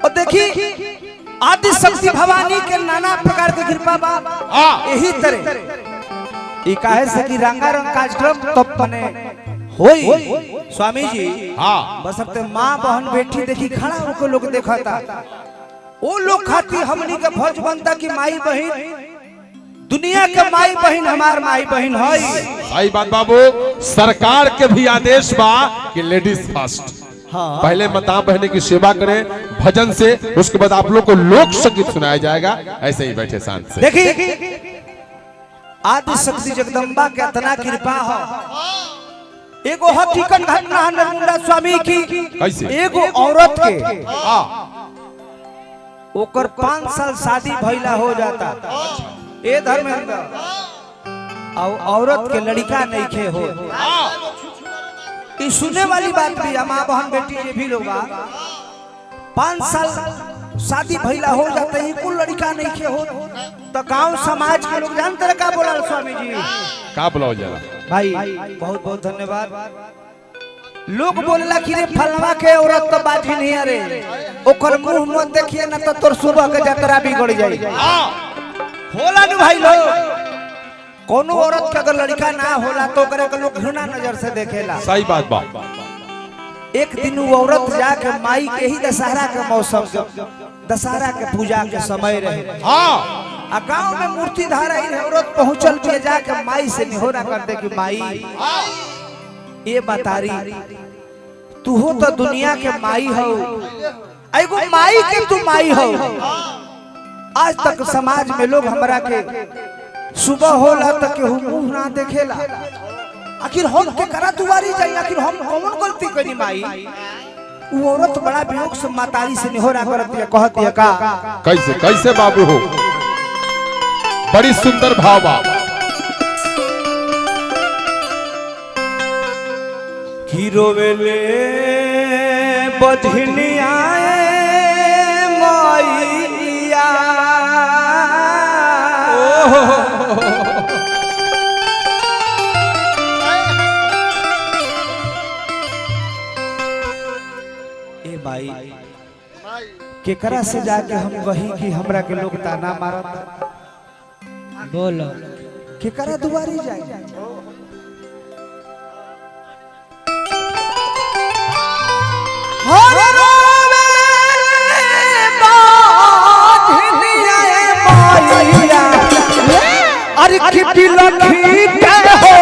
और देखी आदि शक्ति भवानी के नाना प्रकार के कृपा बा यही तरह ई काहे से कि रंगारंग कार्यक्रम तब बने होई स्वामी जी। हाँ बस अब माँ बहन बेटी देखी खड़ा होकर लोग देखा था वो लोग खाती हमनी के फर्ज बनता कि माई बहन दुनिया के माई बहन हमार माई बहन है। सही बात बाबू। सरकार के भी आदेश बा कि लेडीज फर्स्ट। हाँ। पहले माता बहन की सेवा करें भजन से, उसके बाद आप लोग को लोक संगीत सुनाया जाएगा। ऐसे ही बैठे शांत से देखिए आदि शक्ति जगदम्बा के इतना कृपा हो। एगो हकीकत घटना है नरमुंडा स्वामी की। कैसे? एगो औरत के ओकर 5 साल शादी भइला हो जाता ए धर्मेंद्र और औरत के लड़का नहीं खे हो। ये सुनने वाली बात भी माँ बहन बेटी ये भी लोग 5 साल शादी भइला हो जाता है कुल लड़का नहीं खे हो तो गांव समाज के लोग जानते का बोला स्वामी जी का बुलाओ जरा भाई बहुत बहुत धन्यवाद। लोग बोलला कि रे फलवा के औरत तो बाजी नहीं अरे ओकर मुंह मत देखिए ना तो तोर सुबह के यात्रा बिगड़ जाई। होला नु भाई लोग कोनो औरत के अगर लड़का ना होला तो ओकरे के लोग घृणा नजर से देखेला। सही बात बा। एक दिन वो औरत जाके माई के ही दशहरा के मौसम के दशहरा के पूजा के समय रहे आ गांव में मूर्ति धारा ही औरत पहुंचल भी जाके माई से निहोरा कर दे कि माई ये बतारी तू हो तो दुनिया के माई हो एगो माई के तू माई हो। आज तक समाज में लोग हमरा के सुबह होला तक के मुंह ना देखेला। आखिर हम के करा दुआरी जाई आखिर हम कौन गलती करी माई। वो औरत बड़ा वियोग से मातारी से निहोरा करती है कहती है का कैसे कैसे बाबू हो बड़ी सुंदर भाव बा। कि रोवेले बजनिया मैया ए भाई केकरा से जाके हम कही कि हमरा के लोग ताना मारत बोलो केकरा दुआरी जाए। अरे किटी लखी के हो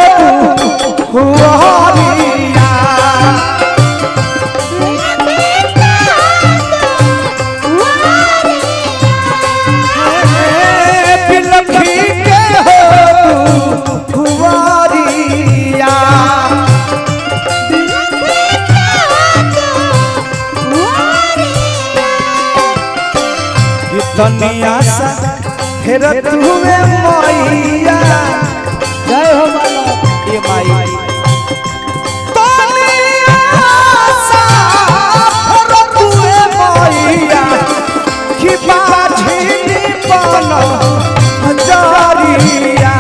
हुआरिया बिलखी के हो हुआरिया दुनिया सा फेरत हुए मैया जय हो ये माई दुनिया सा फेरत हुए मैया कि बाझिनी बनो हजारिया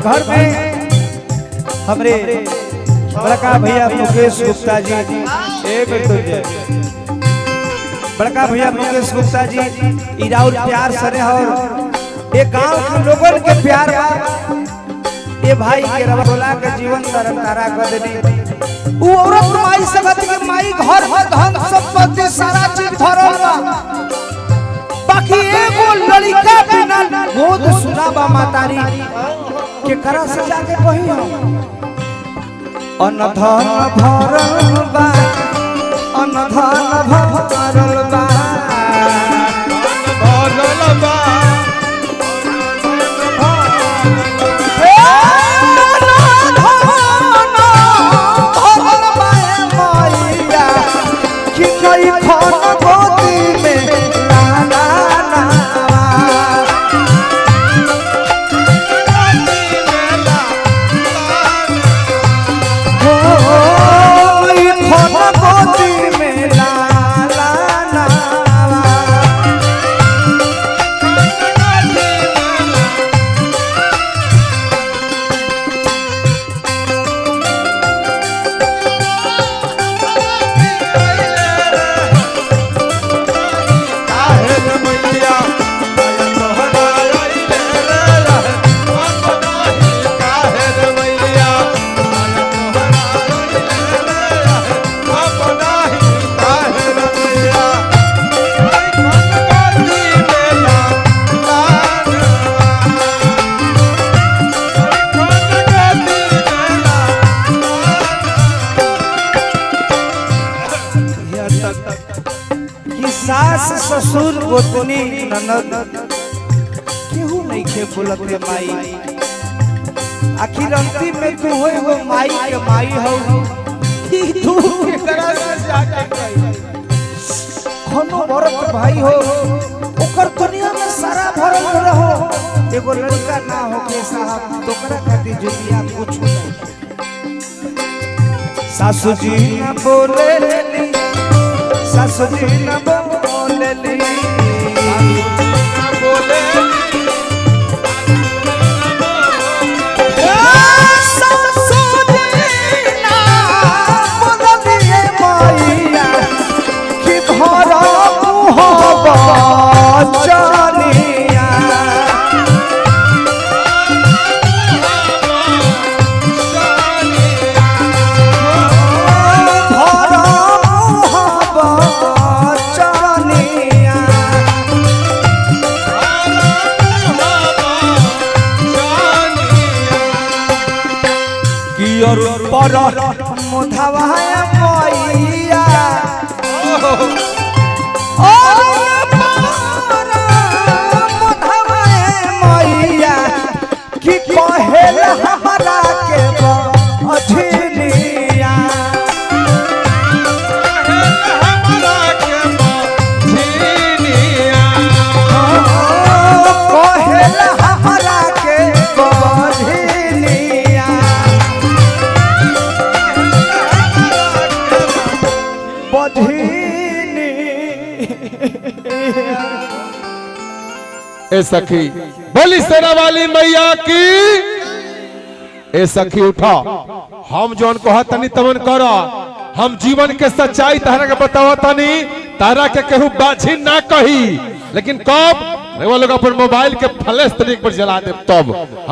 घर में हमरे बड़का भैया मुकेश गुप्ता जी बड़का भैया मुकेश गुप्ता जी इराउर प्यार सने और एक गांव के लोगों के प्यार बा ये भाई के रवा बोला के जीवन तरन तारा कर देनी। वो औरत माई सकत के माई घर में धन संपत्ति सारा चीज धरल बा, बाकी एगो लड़का बिना गोद सुना बा मातारी के करा से जाके कही हम अनधन भरल बा, अनधन भरल बा, भरल बा सास ससुर गोतनी ननद केहू नहीं खे बोलत रे माई। आखिर अंतिम में तू होई वो माई के माई हो, तू के करा से जाके कही कोनो औरत भाई हो ओकर दुनिया में सारा भरल रहो, एगो लड़का ना हो के साहब तोकरा खातिर जुलिया कुछ नहीं। सासू जी न बोले ली, सासू जी न बोले ली, बोले सासू जी न बोले मैया कि भरा मुहब्बत जानिया, पर मुधावाया मैया मुधावाया मैया कि कहेल हमरा के अछिनिया, कहेल हमरा के बधिनिया, ए सखी बोली सेना वाली मैया की। ए सखी उठा, हम जौन कहा तनी तमन करा, हम जीवन के सच्चाई तारा के बतावा तनी, तारा के केहू बाझी ना कही, लेकिन कब वो लोग अपन मोबाइल के फ्लैश तरीक पर जला दे तब